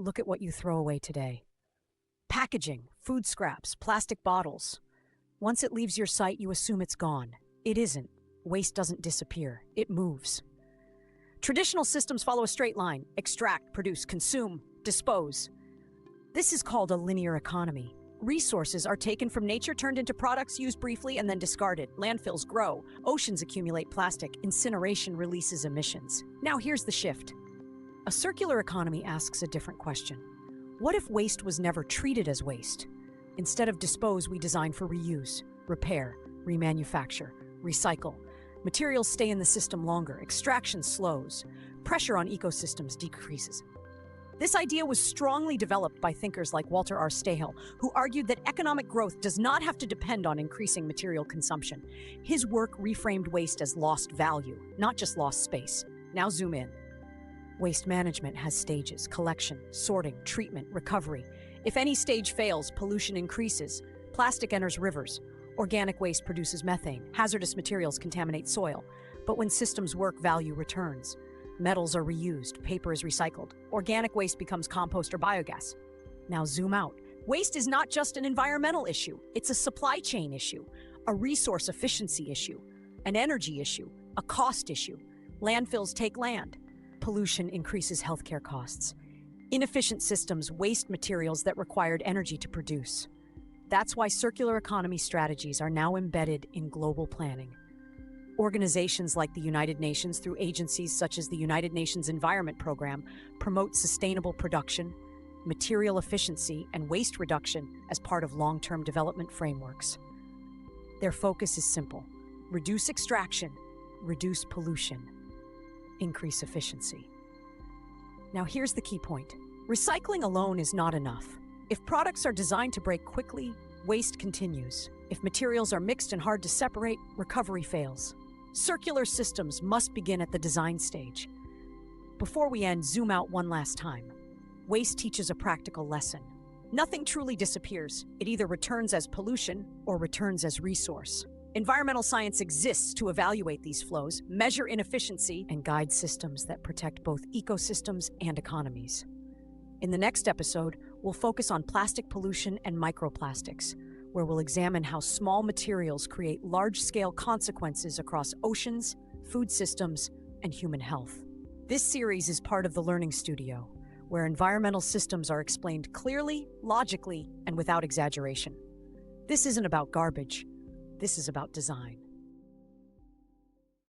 Look at what you throw away today. Packaging, food scraps, plastic bottles. Once it leaves your sight, you assume it's gone. It isn't. Waste doesn't disappear. It moves. Traditional systems follow a straight line: extract, produce, consume, dispose. This is called a linear economy. Resources are taken from nature, turned into products, used briefly, and then discarded. Landfills grow. Oceans accumulate plastic. Incineration releases emissions. Now here's the shift. A circular economy asks a different question. What if waste was never treated as waste? Instead of dispose, we design for reuse, repair, remanufacture, recycle. Materials stay in the system longer. Extraction slows. Pressure on ecosystems decreases. This idea was strongly developed by thinkers like Walter R. Stahel, who argued that economic growth does not have to depend on increasing material consumption. His work reframed waste as lost value, not just lost space. Now zoom in. Waste management has stages: collection, sorting, treatment, recovery. If any stage fails, pollution increases. Plastic enters rivers. Organic waste produces methane. Hazardous materials contaminate soil. But when systems work, value returns. Metals are reused. Paper is recycled. Organic waste becomes compost or biogas. Now zoom out. Waste is not just an environmental issue. It's a supply chain issue, a resource efficiency issue, an energy issue, a cost issue. Landfills take land. Pollution increases healthcare costs. Inefficient systems waste materials that required energy to produce. That's why circular economy strategies are now embedded in global planning. Organizations like the United Nations, through agencies such as the United Nations Environment Program, promote sustainable production, material efficiency, and waste reduction as part of long-term development frameworks. Their focus is simple: reduce extraction, reduce pollution, increase efficiency. Now here's the key point. Recycling alone is not enough. If products are designed to break quickly, waste continues. If materials are mixed and hard to separate, recovery fails. Circular systems must begin at the design stage. Before we end, zoom out one last time. Waste teaches a practical lesson. Nothing truly disappears. It either returns as pollution or returns as resource. Environmental science exists to evaluate these flows, measure inefficiency, and guide systems that protect both ecosystems and economies. In the next episode, we'll focus on plastic pollution and microplastics, where we'll examine how small materials create large-scale consequences across oceans, food systems, and human health. This series is part of the Learning Studio, where environmental systems are explained clearly, logically, and without exaggeration. This isn't about garbage. This is about design.